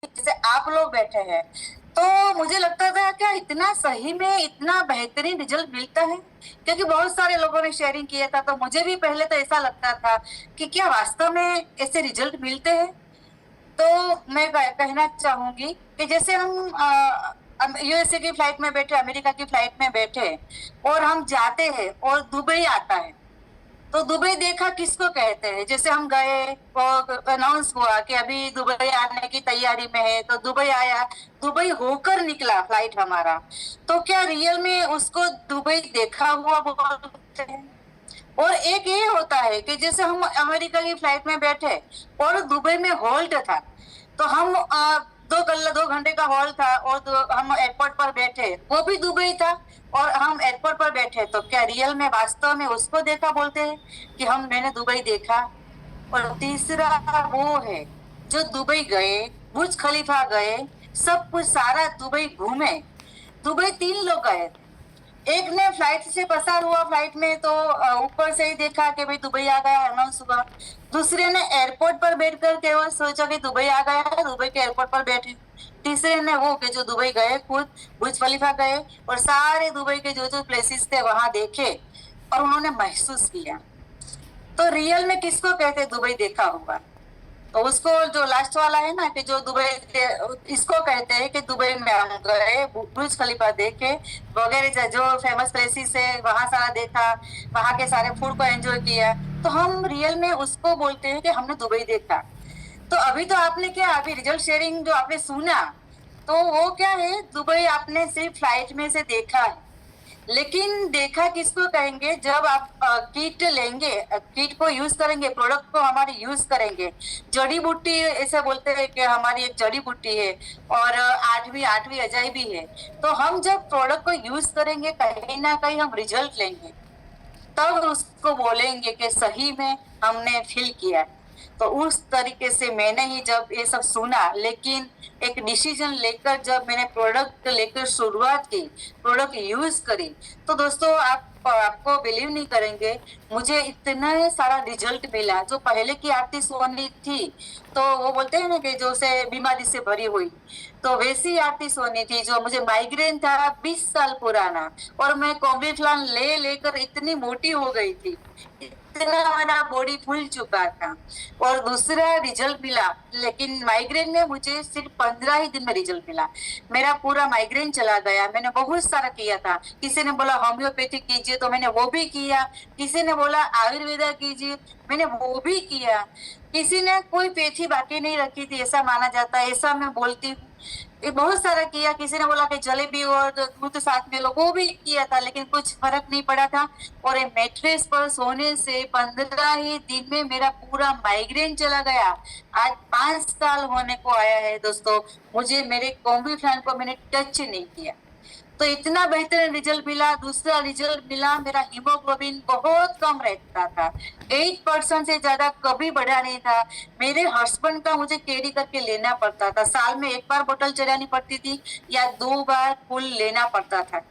जैसे आप लोग बैठे हैं, तो मुझे लगता था क्या इतना सही में इतना बेहतरीन रिजल्ट मिलता है, क्योंकि बहुत सारे लोगों ने शेयरिंग किया था, तो मुझे भी पहले तो ऐसा लगता था कि क्या वास्तव में ऐसे रिजल्ट मिलते हैं। तो मैं कहना चाहूंगी कि जैसे हम यूएसए की फ्लाइट में बैठे, अमेरिका की फ्लाइट में बैठे और हम जाते हैं और दुबई आता है, तो दुबई देखा किसको कहते हैं। जैसे हम गए और अनाउंस हुआ कि अभी दुबई आने की तैयारी में है, तो दुबई आया, दुबई होकर निकला फ्लाइट हमारा, तो क्या रियल में उसको दुबई देखा हुआ बोलते हैं। और एक ये होता है कि जैसे हम अमेरिका की फ्लाइट में बैठे और दुबई में हॉल्ट था, तो हम 2 घंटे का हॉल था और हम एयरपोर्ट पर बैठे, वो भी दुबई था, और हम एयरपोर्ट पर बैठे, तो क्या रियल में वास्तव में उसको देखा बोलते हैं कि मैंने दुबई देखा। और तीसरा वो है जो दुबई गए, बुर्ज खलीफा गए, सब कुछ सारा दुबई घूमे। दुबई 3 लोग गए, एक ने फ्लाइट से पसार हुआ, फ्लाइट में तो ऊपर से ही देखा कि भाई दुबई आ गया, अनाउंस हुआ। दूसरे ने एयरपोर्ट पर बैठ कर केवल सोचा कि दुबई आ गया है, दुबई के एयरपोर्ट पर बैठे। तीसरे ने वो कि जो दुबई गए, खुद बुर्ज खलीफा गए और सारे दुबई के जो जो प्लेसेस थे वहां देखे और उन्होंने महसूस किया। तो रियल में किसको कहते दुबई देखा हुआ। तो उसको जो लास्ट वाला है ना कि जो दुबई इसको कहते हैं कि दुबई में हम गए, बुर्ज खलीफा देखे वगैरह, जो फेमस प्लेसेस है वहां सारा देखा, वहां के सारे फूड को एंजॉय किया, तो हम रियल में उसको बोलते हैं कि हमने दुबई देखा। तो अभी तो आपने क्या, अभी रिजल्ट शेयरिंग जो आपने सुना, तो वो क्या है, दुबई आपने सिर्फ फ्लाइट में से देखा है। लेकिन देखा किसको कहेंगे, जब आप किट लेंगे, किट को यूज करेंगे, प्रोडक्ट को हमारे यूज करेंगे। जड़ी बूटी ऐसे बोलते हैं कि हमारी एक जड़ी बूटी है और आठवीं आठवीं अजायबी है। तो हम जब प्रोडक्ट को यूज करेंगे, कहीं ना कहीं हम रिजल्ट लेंगे, तब उसको बोलेंगे कि सही में हमने फील किया है। तो उस तरीके से मैंने ही जब ये सब सुना, लेकिन एक डिसीजन लेकर जब मैंने प्रोडक्ट लेकर शुरुआत की, प्रोडक्ट यूज करी, तो दोस्तों आपको बिलीव नहीं करेंगे, मुझे इतना सारा रिजल्ट मिला। जो पहले की आरती सोनी थी, तो वो बोलते हैं ना कि जो से बीमारी से भरी हुई, तो वैसी आरती सोनी थी। जो मुझे माइग्रेन था 20 साल पुराना, और मैं कॉम्बिफ्लान ले लेकर इतनी मोटी हो गई थी, इतना मेरा बॉडी फूल चुका था, और दूसरा रिजल्ट मिला। लेकिन माइग्रेन में मुझे सिर्फ 15 ही दिन में रिजल्ट मिला, मेरा पूरा माइग्रेन चला गया। मैंने बहुत सारा किया था, किसी ने बोला होम्योपैथिक कीजिए, तो मैंने वो भी किया। किसी ने बोला आयुर्वेदा कीजिए, मैंने वो भी किया। किसी ने कोई पैथी बाकी नहीं रखी थी, ऐसा माना जाता है, ऐसा मैं बोलती हूँ। ये बहुत सारा किया। किसी ने बोला कि जलेबी और दूध साथ में लो, वो भी किया था, लेकिन कुछ फर्क नहीं पड़ा था। और एक मैट्रेस पर सोने से 15 ही दिन में मेरा पूरा माइग्रेन चला गया। आज 5 साल होने को आया है दोस्तों, मुझे मेरे कॉम्बी फैन को मैंने टच नहीं किया। तो इतना बेहतर रिजल्ट मिला। दूसरा रिजल्ट मिला, मेरा हीमोग्लोबिन बहुत कम रहता था, 8% से ज्यादा कभी बढ़ा नहीं था। मेरे हस्बैंड का मुझे कैरी करके लेना पड़ता था, साल में एक बार बोतल चढ़ानी पड़ती थी या 2 बार फुल लेना पड़ता था।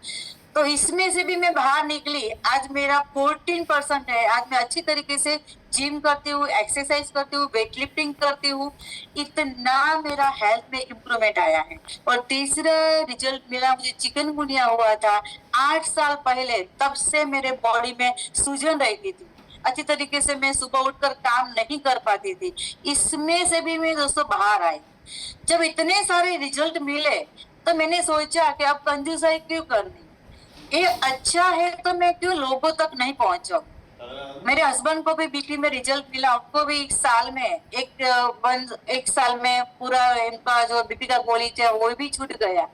तो इसमें से भी मैं बाहर निकली, आज मेरा 14% है। आज मैं अच्छी तरीके से जिम करती हूँ, एक्सरसाइज करती हूँ, वेट लिफ्टिंग करती हूँ, इतना मेरा हेल्थ में इम्प्रूवमेंट आया है। और तीसरा रिजल्ट मिला, मुझे चिकनगुनिया हुआ था 8 साल पहले, तब से मेरे बॉडी में सूजन रहती थी, अच्छी तरीके से मैं सुबह उठकर काम नहीं कर पाती थी। इसमें से भी मैं दोस्तों बाहर आई। जब इतने सारे रिजल्ट मिले, तो मैंने सोचा कि अब कंजूसाई क्यों करनी, ये अच्छा है तो मैं क्यों लोगों तक नहीं पहुंचाऊं। मेरे हस्बैंड को भी बीपी में रिजल्ट मिला, उनको भी एक साल में पूरा इनका जो बीपी का गोली थे वो भी छूट गया।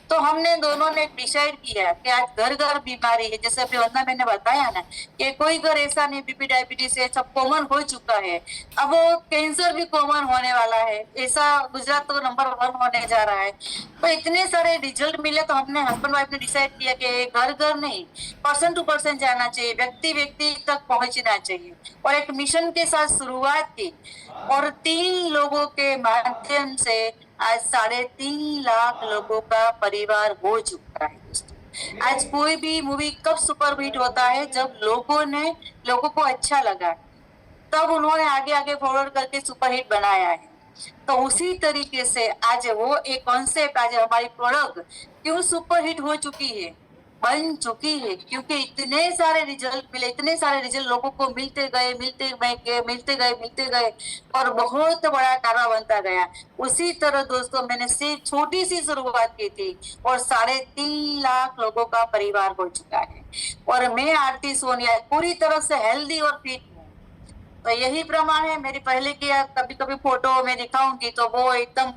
तो हमने दोनों ने डिसाइड किया कि आज घर घर बीमारी है, जैसे अभी वंदना मैंने बताया ना कि कोई घर ऐसा नहीं, बीपी डायबिटीज है, सब कॉमन हो चुका है। अब वो कैंसर भी कॉमन होने वाला है, ऐसा गुजरात तो नंबर 1 होने जा रहा है। तो इतने सारे रिजल्ट मिले, तो हमने हस्बैंड वाइफ ने डिसाइड किया कि घर घर नहीं, पर्सन टू पर्सन जाना चाहिए, व्यक्ति व्यक्ति तक पहुंचना चाहिए, और एक मिशन के साथ शुरुआत की। और 3 लोगों के माध्यम से आज 3.5 लाख लोगों का परिवार हो चुका है दोस्तों। आज कोई भी मूवी कब सुपर हिट होता है, जब लोगों को अच्छा लगा, तब उन्होंने आगे आगे फॉरवर्ड करके सुपर हिट बनाया है। तो उसी तरीके से आज वो एक कॉन्सेप्ट, आज हमारी प्रोडक्ट क्यों सुपरहिट हो चुकी है, बन चुकी है, क्योंकि इतने सारे रिजल्ट मिले, इतने सारे रिजल्ट लोगों को मिलते गए, मिलते गए और बहुत बड़ा कारवा बनता गया। उसी तरह दोस्तों मैंने सिर्फ छोटी सी शुरुआत की थी और 3.5 लाख लोगों का परिवार हो चुका है। और मैं आरती सोनिया पूरी तरह से हेल्दी और फिट हूँ। तो यही प्रमाण है। मेरी पहले की कभी कभी फोटो में दिखाऊंगी तो वो एकदम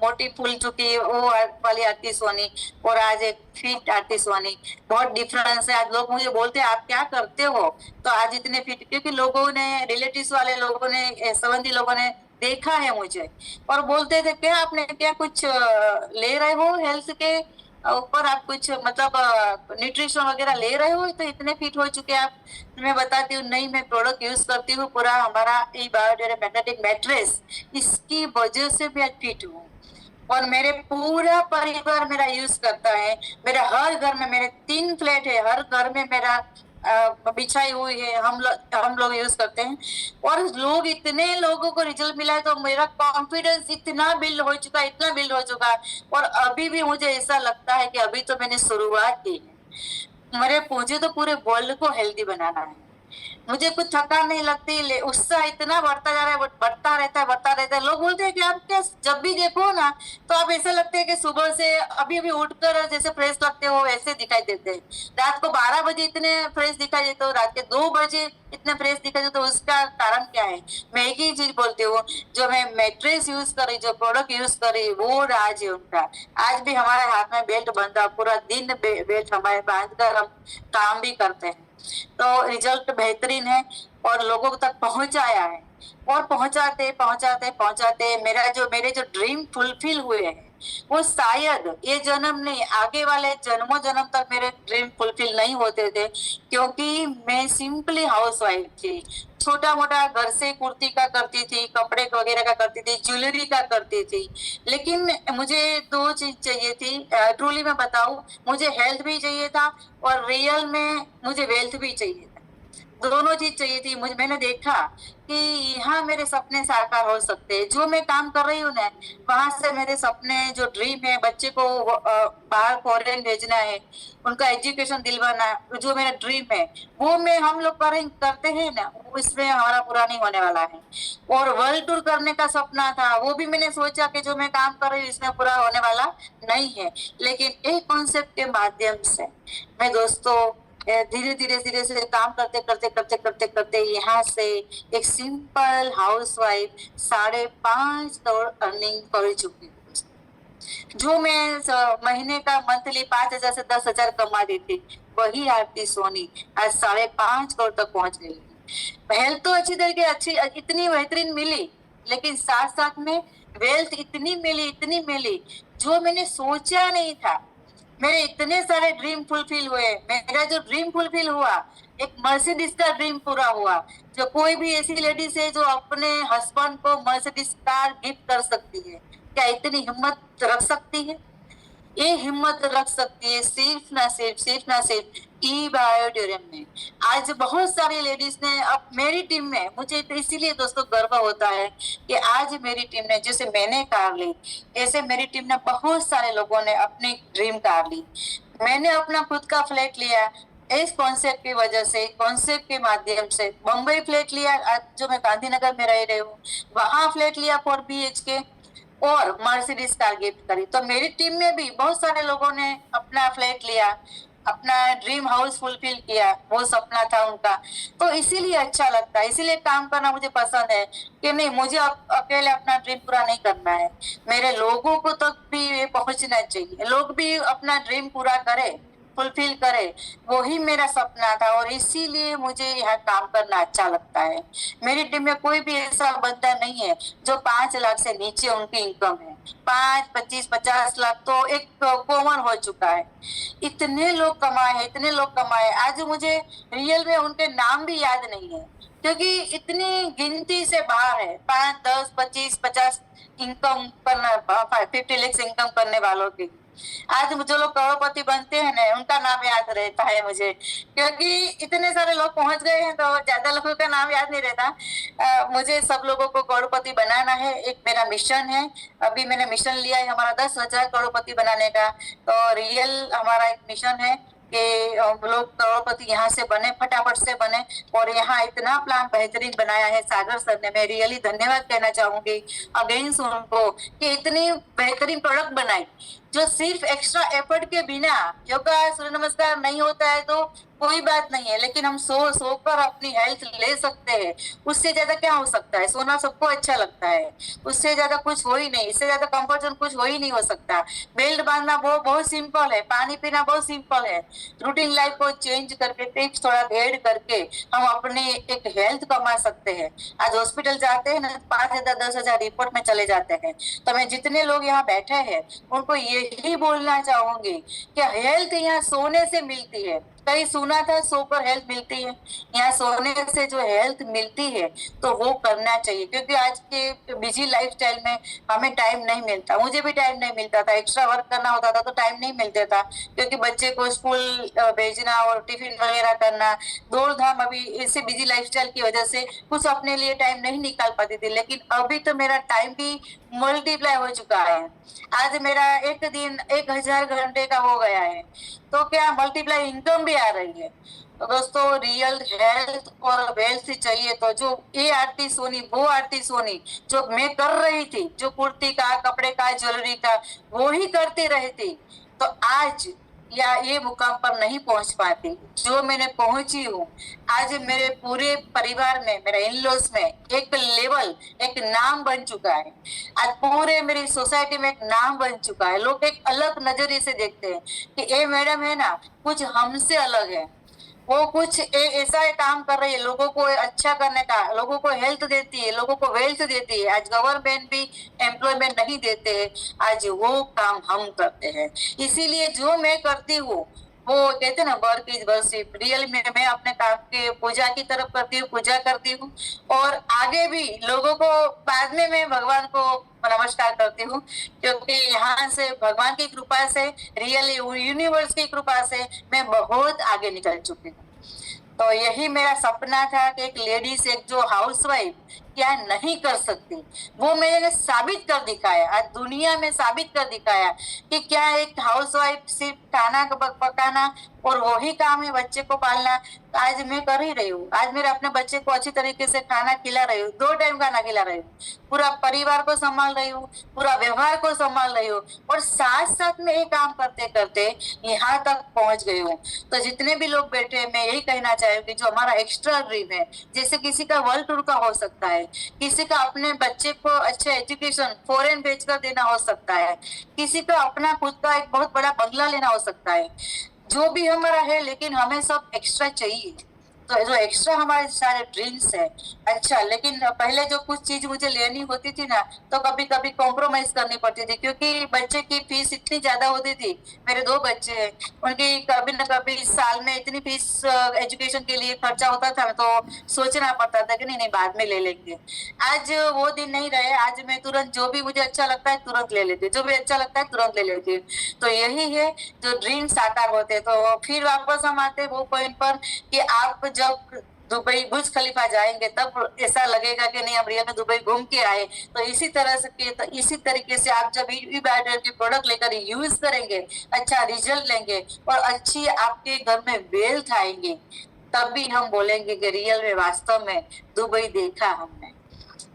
मोटी फूल चुकी वो वाली आरती सोनी और आज एक फिट आरती सोनी, बहुत डिफरेंस है। आज लोग मुझे बोलते हैं आप क्या करते हो, तो आज इतने फिट, क्योंकि लोगों ने, रिलेटिव्स वाले लोगों ने, संबंधी लोगों ने देखा है मुझे और बोलते थे क्या आपने क्या कुछ ले रहे हो हेल्थ के ऊपर, आप कुछ मतलब न्यूट्रिशन वगैरह ले रहे हो तो इतने फिट हो चुके आप। मैं बताती हूँ नहीं, मैं प्रोडक्ट यूज करती हूँ पूरा हमारा ई बायोटेरा मैग्नेटिक मैट्रेस, इसकी वजह से मैं फिट हूँ और मेरे पूरा परिवार मेरा यूज करता है। मेरे हर घर में, मेरे 3 फ्लैट है, हर घर में मेरा बिछाई हुई है, हम लोग यूज करते हैं और लोग, इतने लोगों को रिजल्ट मिला है तो मेरा कॉन्फिडेंस इतना बिल्ड हो चुका है, इतना बिल्ड हो चुका है। और अभी भी मुझे ऐसा लगता है कि अभी तो मैंने शुरुआत की है, मुझे तो पूरे वर्ल्ड को हेल्दी बनाना है। मुझे कुछ थकान नहीं लगती, उत्साह इतना बढ़ता जा रहा है, बढ़ता रहता है। लोग बोलते हैं कि आप क्या, जब भी देखो ना तो आप ऐसे लगते हैं कि सुबह से अभी अभी उठकर जैसे फ्रेश लगते हो ऐसे दिखाई देते हैं। रात को 12 बजे इतने फ्रेश दिखाई देते हो, रात के 2 बजे इतने फ्रेश दिखाई देते हो, उसका कारण क्या है? मैं एक ही चीज बोलती हूँ, जो मैं मैट्रेस यूज करी, जो प्रोडक्ट यूज करी, वो राज है उनका। आज भी हमारे हाथ में बेल्ट बंधा, पूरा दिन बेल्ट हमारे बांध कर हम काम भी करते हैं, तो रिजल्ट बेहतरीन है और लोगों तक पहुंचाया है। और पहुंचाते मेरे जो ड्रीम फुलफिल हुए हैं, वो शायद ये जन्म नहीं, आगे वाले जन्मों जन्म तक मेरे ड्रीम फुलफिल नहीं होते थे, क्योंकि मैं सिंपली हाउस वाइफ थी। छोटा मोटा घर से कुर्ती का करती थी, कपड़े वगैरह का करती थी, ज्वेलरी का करती थी। लेकिन मुझे 2 चीज चाहिए थी, ट्रूली मैं बताऊं, मुझे हेल्थ भी चाहिए था और रियल में मुझे वेल्थ भी चाहिए था। दोनों चीज चाहिए थी मुझे। मैंने देखा कि यहाँ मेरे सपने साकार हो सकते हैं। जो मैं काम कर रही हूँ ना, वहां से मेरे सपने, जो ड्रीम है, बच्चे को बाहर फॉरेन भेजना है, उनका एजुकेशन दिलवाना, जो मेरा ड्रीम है वो मैं, हम लोग करते हैं ना, वो इसमें हमारा पूरा नहीं होने वाला है। और वर्ल्ड टूर करने का सपना था, वो भी मैंने सोचा कि जो मैं काम कर रही हूँ इसमें पूरा होने वाला नहीं है। लेकिन एक कॉन्सेप्ट के माध्यम से मैं दोस्तों धीरे धीरे से काम करते यहाँ से एक simple house wife 5.5 crore earning कर चुकी हूँ। जो मैं महीने का मंथली 5,000 से 10,000 कमा देती, वही आरती सोनी आज 5.5 करोड़ तक पहुंच गई। हेल्थ तो अच्छी इतनी बेहतरीन मिली, लेकिन साथ साथ में वेल्थ इतनी मिली जो मैंने सोचा नहीं था। मेरे इतने सारे ड्रीम फुलफिल हुए। मेरा जो ड्रीम फुलफिल हुआ, एक मर्सिडीज का ड्रीम पूरा हुआ। जो कोई भी ऐसी लेडीज है जो अपने हस्बैंड को मर्सिडीज कार गिफ्ट कर सकती है, क्या इतनी हिम्मत रख सकती है? ये हिम्मत रख सकती है सिर्फ ना सिर्फ ई बायोड्यूरम में। आज बहुत सारी लेडीज ने, अब मेरी टीम में, मुझे तो इसीलिए दोस्तों गर्व होता है कि आज मेरी टीम ने, जैसे मैंने कार ली, ऐसे मेरी टीम ने बहुत सारे लोगों ने अपनी ड्रीम कार ली। मैंने अपना खुद का फ्लैट लिया इस कॉन्सेप्ट की वजह से, कॉन्सेप्ट के माध्यम से। बम्बई फ्लैट लिया, आज जो मैं गांधीनगर में रह रही हूँ, वहां फ्लैट लिया 4 BHK और मर्सिडीज कार गिफ्ट करी। तो मेरी टीम में भी बहुत सारे लोगों ने अपना फ्लैट लिया, अपना ड्रीम हाउस फुलफिल किया, वो सपना था उनका। तो इसीलिए अच्छा लगता है, इसीलिए काम करना मुझे पसंद है कि नहीं, मुझे अकेले अपना ड्रीम पूरा नहीं करना है, मेरे लोगों को तक भी ये पहुंचना चाहिए, लोग भी अपना ड्रीम पूरा करे, फुलफिल करे। वही मेरा सपना था और इसीलिए मुझे यहाँ काम करना अच्छा लगता है। मेरी टीम में कोई भी ऐसा बंदा नहीं है जो 5 लाख से नीचे उनकी इनकम है। 5, 25, 50 लाख तो एक कॉमन हो चुका है। इतने लोग कमाए हैं, इतने लोग कमाए। आज मुझे रियल में उनके नाम भी याद नहीं है, क्योंकि इतनी गिनती से बाहर है। 5, 10, 25, 50 इनकम करना, 50 lakhs इनकम करने वालों की आज जो लोग करोड़पति बनते हैं ना, उनका नाम याद रहता है मुझे, क्योंकि इतने सारे लोग पहुंच गए हैं तो ज्यादा लोगों का नाम याद नहीं रहता। मुझे सब लोगों को करोड़पति बनाना है, एक मेरा मिशन है। अभी मैंने मिशन लिया है हमारा 10,000 करोड़पति बनाने का। तो रियल हमारा एक मिशन है कि लोग करोड़पति यहाँ से बने, फटाफट से बने। और यहाँ इतना प्लान बेहतरीन बनाया है सागर सर ने, मैं रियली धन्यवाद कहना चाहूंगी अगेंस्ट उनको कि इतनी बेहतरीन प्रोडक्ट बनाई जो सिर्फ एक्स्ट्रा एफर्ट के बिना, योगा सूर्य नमस्कार नहीं होता है तो कोई बात नहीं है, लेकिन हम सोकर अपनी हेल्थ ले सकते हैं। उससे ज्यादा क्या हो सकता है? सोना सबको अच्छा लगता है, उससे ज्यादा कुछ हो ही नहीं, इससे ज्यादा कंफर्ट जोन कुछ हो ही नहीं हो सकता। बेल्ट बांधना बहुत बहुत सिंपल है, पानी पीना बहुत सिंपल है। रूटीन लाइफ को चेंज करके, टिप्स थोड़ा ऐड करके हम अपने एक हेल्थ कमा सकते हैं। आज हॉस्पिटल जाते हैं ना, 5,000 10,000 रिपोर्ट में चले जाते हैं। तो मैं जितने लोग यहाँ बैठे हैं उनको यही बोलना चाहूंगी कि हेल्थ यहाँ सोने से मिलती है। कहीं सुना था सोकर हेल्थ मिलती है, यहाँ सोने से जो हेल्थ मिलती है तो वो करना चाहिए। क्योंकि आज के बिजी लाइफस्टाइल में हमें टाइम नहीं मिलता, मुझे भी टाइम नहीं मिलता था, एक्स्ट्रा वर्क करना होता था तो टाइम नहीं मिलता था, क्योंकि बच्चे को स्कूल भेजना और टिफिन वगैरह करना, दौड़ धाम, अभी इसी बिजी लाइफस्टाइल की वजह से कुछ अपने लिए टाइम नहीं निकाल पाती थी। लेकिन अभी तो मेरा टाइम भी मल्टीप्लाई हो चुका है। आज मेरा एक दिन 1,000 घंटे का हो गया है, तो क्या मल्टीप्लाई इनकम भी आ रही है। तो दोस्तों, रियल हेल्थ और वेल्थ चाहिए तो जो ये आरती सोनी, वो आरती सोनी जो मैं कर रही थी, जो कुर्ती का, कपड़े का, ज्वेलरी का, वो ही करती रहती तो आज या ये मुकाम पर नहीं पहुंच पाती जो मैंने पहुंची हूँ। आज मेरे पूरे परिवार में, मेरे इन-लॉज में एक लेवल, एक नाम बन चुका है। आज पूरे मेरी सोसाइटी में एक नाम बन चुका है। लोग एक अलग नजरिए से देखते हैं कि ये मैडम है ना, कुछ हमसे अलग है, वो कुछ ऐसा काम कर रही है, लोगों को अच्छा करने का, लोगों को हेल्थ देती है, लोगों को वेल्थ देती है। आज गवर्नमेंट भी एम्प्लॉयमेंट नहीं देते हैं, आज वो काम हम करते हैं। इसीलिए जो मैं करती हूँ, वो कहते हैं ना, वर्क इज वर्शिप। रियल में मैं अपने काम के पूजा की तरफ करती हूँ, पूजा करती हूँ, और आगे भी लोगों को, बाद में मैं भगवान को नमस्कार करती हूँ, क्योंकि यहाँ से भगवान की कृपा से, रियल यूनिवर्स की कृपा से मैं बहुत आगे निकल चुकी हूँ। तो यही मेरा सपना था कि एक लेडीज, एक जो हाउसवाइफ क्या नहीं कर सकती, वो मैंने साबित कर दिखाया। आज दुनिया में साबित कर दिखाया कि क्या एक हाउसवाइफ सिर्फ खाना पकाना और वही काम है, बच्चे को पालना। आज मैं कर ही रही हूँ। आज मेरे अपने बच्चे को अच्छी तरीके से खाना खिला रही हूँ, 2 टाइम खाना खिला रही हूँ, पूरा परिवार को संभाल रही हूँ, पूरा व्यवहार को संभाल रही हूँ, और साथ साथ में ये काम करते करते यहाँ तक पहुंच गई हूँ। तो जितने भी लोग बैठे हैं, मैं यही कहना चाहूंगी, जो हमारा एक्स्ट्रा ड्रीम है, जैसे किसी का वर्ल्ड टूर का हो सकता है, किसी का अपने बच्चे को अच्छे एजुकेशन फॉरेन भेजकर देना हो सकता है, किसी का अपना खुद का एक बहुत बड़ा बंगला लेना हो सकता है, जो भी हमारा है। लेकिन हमें सब एक्स्ट्रा चाहिए, तो जो एक्स्ट्रा हमारे सारे ड्रीम्स है। अच्छा, लेकिन पहले जो कुछ चीज मुझे लेनी होती थी ना, तो कभी कभी कॉम्प्रोमाइज करनी पड़ती थी, क्योंकि बच्चे की फीस इतनी ज्यादा होती थी। मेरे 2 बच्चे हैं, उनकी कभी न कभी साल में इतनी फीस एजुकेशन के लिए खर्चा होता था, तो सोचना पड़ता था कि नहीं नहीं, बाद में ले लेंगे। आज वो दिन नहीं रहे। आज मैं तुरंत जो भी मुझे अच्छा लगता है तुरंत ले लेती हूँ, जो भी अच्छा लगता है तुरंत ले लेती हूँ। तो यही है जो ड्रीम साकार होते। तो फिर वापस हम आते वो पॉइंट पर कि आप जब दुबई बुर्ज खलीफा जाएंगे तब ऐसा लगेगा कि नहीं, हम रियल में दुबई घूम के आए। तो इसी तरह से, तो इसी तरीके से आप जब ई-बायोडर की प्रोडक्ट लेकर यूज करेंगे, अच्छा रिजल्ट लेंगे और अच्छी आपके घर में वेल्थ आएंगे, तब भी हम बोलेंगे कि रियल में, वास्तव में दुबई देखा हमने।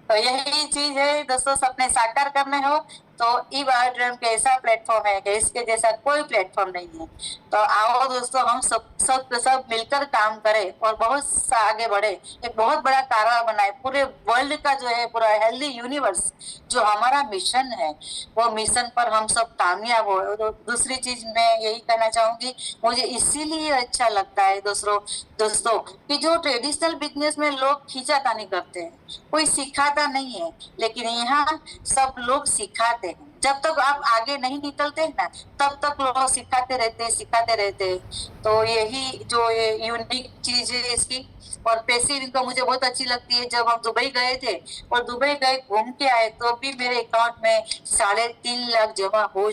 तो यही चीज है दोस्तों, सपने साकार करने हो तो ई-बायोड्रम के ऐसा प्लेटफॉर्म है कि इसके जैसा कोई प्लेटफॉर्म नहीं है। तो आओ दोस्तों, हम सब मिलकर काम करें और बहुत आगे बढ़े, एक बहुत बड़ा कारवा बनाए, पूरे वर्ल्ड का जो है, पूरा हेल्दी यूनिवर्स जो हमारा मिशन है, वो मिशन पर हम सब कामयाब हो। तो दूसरी चीज मैं यही कहना चाहूंगी, मुझे इसीलिए अच्छा लगता है दोस्तों कि जो ट्रेडिशनल बिजनेस में लोग खींचातानी करते हैं, कोई सिखाता नहीं है, लेकिन यहाँ सब लोग सिखाते हैं। जब तक आप आगे नहीं निकलते हैं ना, तब तक लोग सिखाते रहते हैं। तो यही जो ये यूनिक चीज है इसकी। और पैसिव इनकम मुझे बहुत अच्छी लगती है। जब हम दुबई गए थे और दुबई गए घूम के आए, तो भी मेरे अकाउंट में 3.5 लाख जमा हो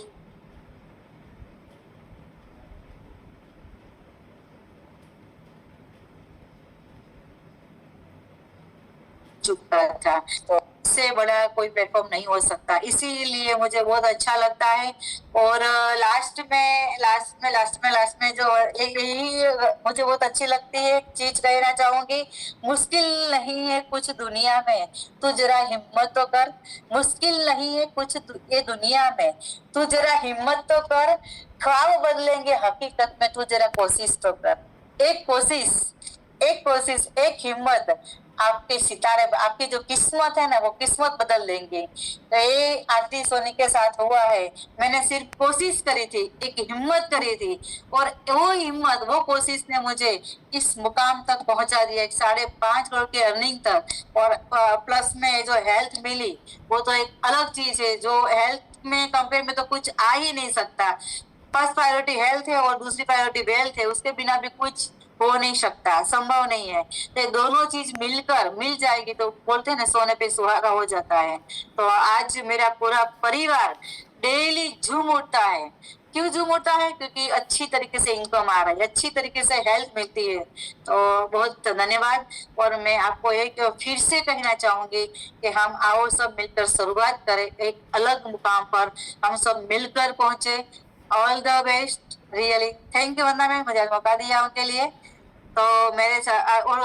चुका था। तो इससे बड़ा कोई प्लेटफॉर्म नहीं हो सकता, इसीलिए मुझे बहुत अच्छा लगता है। और लास्ट में जो यही मुझे बहुत अच्छी लगती है, एक चीज कहना चाहूंगी, मुश्किल नहीं है कुछ दुनिया में, तू जरा हिम्मत तो कर। मुश्किल नहीं है कुछ ये दुनिया में, तू जरा हिम्मत तो कर। ख्वाब बदलेंगे हकीकत में, तू जरा कोशिश तो कर। एक कोशिश, एक हिम्मत, आपके सितारे, आपकी जो किस्मत है ना, वो किस्मत बदल देंगे। तो ये आरती सोनी के साथ हुआ है। मैंने सिर्फ कोशिश करी थी, एक हिम्मत करी थी, और वो हिम्मत, वो कोशिश ने मुझे इस मुकाम तक पहुंचा दिया, 5.5 करोड़ की अर्निंग तक। और प्लस में जो हेल्थ मिली, वो तो एक अलग चीज है, जो हेल्थ में कंपेयर में तो कुछ आ ही नहीं सकता। फर्स्ट प्रायोरिटी हेल्थ है और दूसरी प्रायोरिटी वेल्थ है, उसके बिना भी कुछ हो नहीं सकता, संभव नहीं है। तो दोनों चीज मिल जाएगी तो बोलते हैं ना, सोने पे सुहागा हो जाता है। तो आज मेरा पूरा परिवार डेली झूम उठता है। क्यों झूम उठता है? क्योंकि अच्छी तरीके से इनकम आ रहा है, अच्छी तरीके से हेल्थ मिलती है। तो बहुत धन्यवाद। और मैं आपको एक फिर से कहना चाहूंगी कि हम आओ सब मिलकर शुरुआत करें, एक अलग मुकाम पर हम सब मिलकर पहुंचे। All the best, really thank you Vandana ma'am, मुझे मौका दिया उनके लिए। तो और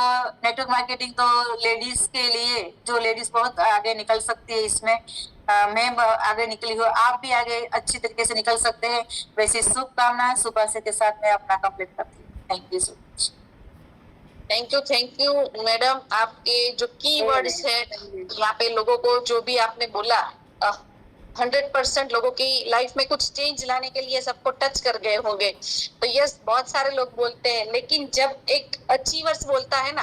नेटवर्क मार्केटिंग तो लेडीज के लिए, जो लेडीज बहुत आगे निकल सकती है इसमें, मैं आगे निकली हूँ, आप भी आगे अच्छी तरीके से निकल सकते हैं। वैसे शुभकामनाएं सुबह से के साथ मैं अपना कंप्लीट करती हूँ। Thank you so much. Thank you madam. आपके जो कीवर्ड्स है यहाँ पे, लोगों को जो भी आपने बोला, 100% लोगों की लाइफ में कुछ चेंज लाने के लिए सबको टच कर गए होंगे। तो यस, बहुत सारे लोग बोलते हैं, लेकिन जब एक अचीवर्स बोलता है ना,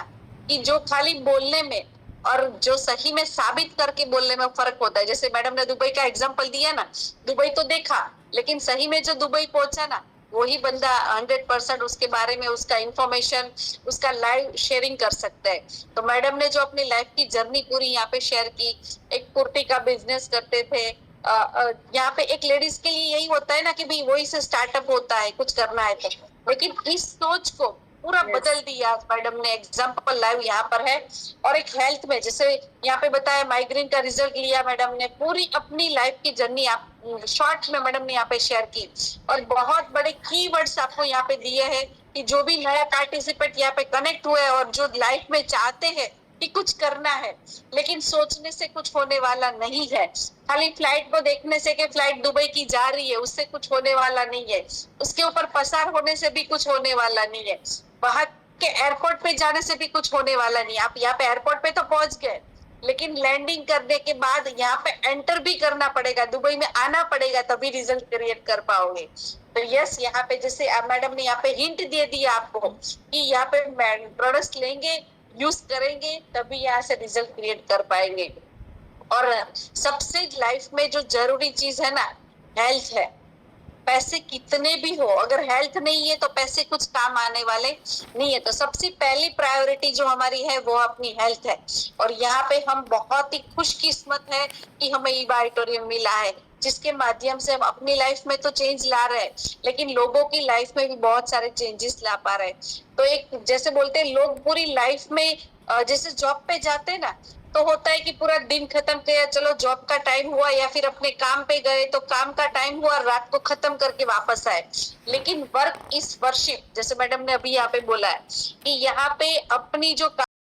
कि जो खाली बोलने में और जो सही में साबित करके बोलने में फर्क होता है। जैसे मैडम ने दुबई का एग्जांपल दिया ना, दुबई तो देखा, लेकिन सही में जो दुबई पहुंचा ना, वही बंदा 100% उसके बारे में, उसका इंफॉर्मेशन, उसका लाइव शेयरिंग कर सकता है। तो मैडम ने जो अपनी लाइफ की जर्नी पूरी यहाँ पे शेयर की, एक कुर्ती का बिजनेस करते थे, यहाँ पे एक लेडीज के लिए यही होता है ना कि भाई वही से स्टार्टअप होता है, कुछ करना है तो, लेकिन इस सोच को पूरा बदल दिया मैडम ने। एग्जाम्पल लाइव यहाँ पर है। और एक हेल्थ में, जैसे यहाँ पे बताया, माइग्रेन का रिजल्ट लिया मैडम ने, पूरी अपनी लाइफ की जर्नी आप शॉर्ट में मैडम ने यहाँ पे शेयर की। और बहुत बड़े कीवर्ड्स आपको यहाँ पे दिए हैं कि जो भी नया पार्टिसिपेंट यहाँ पे कनेक्ट हुए और जो लाइफ में चाहते हैं कि कुछ करना है, लेकिन सोचने से कुछ होने वाला नहीं है। खाली फ्लाइट को देखने से कि फ्लाइट दुबई की जा रही है, उससे कुछ होने वाला नहीं है। उसके ऊपर पसार होने से भी कुछ होने वाला नहीं है। वहां के एयरपोर्ट पे जाने से भी कुछ होने वाला नहीं। आप यहाँ पे एयरपोर्ट पे तो पहुंच गए, लेकिन लैंडिंग करने के बाद यहाँ पे एंटर भी करना पड़ेगा, दुबई में आना पड़ेगा, तभी रिजल्ट क्रिएट कर पाओगे। तो यस, यहाँ पे जैसे मैडम ने यहाँ पे हिंट दे दिया आपको कि यहाँ पे प्रोडक्ट लेंगे, यूज करेंगे, तभी यहाँ से रिजल्ट क्रिएट कर पाएंगे। और सबसे लाइफ में जो जरूरी चीज है ना, हेल्थ है। पैसे कितने भी हो, अगर हेल्थ नहीं है तो पैसे कुछ काम आने वाले नहीं है। तो सबसे पहली प्रायोरिटी जो हमारी है वो अपनी हेल्थ है। और यहाँ पे हम बहुत ही खुशकिस्मत है कि हमें ईबा ऑडिटोरियम मिला है, जिसके माध्यम से हम अपनी लाइफ में तो चेंज ला रहे हैं, लेकिन लोगों की लाइफ में भी बहुत सारे चेंजेस ला पा रहे हैं। तो एक जैसे बोलते हैं लोग पूरी लाइफ में, जैसे जॉब पे जाते हैं ना, तो होता है कि पूरा दिन खत्म किया, चलो जॉब का टाइम हुआ, या फिर अपने काम पे गए तो काम का टाइम हुआ, रात को खत्म करके वापस आए। लेकिन वर्क इज वर्शिप, जैसे मैडम ने अभी यहाँ पे बोला है कि यहाँ पे अपनी जो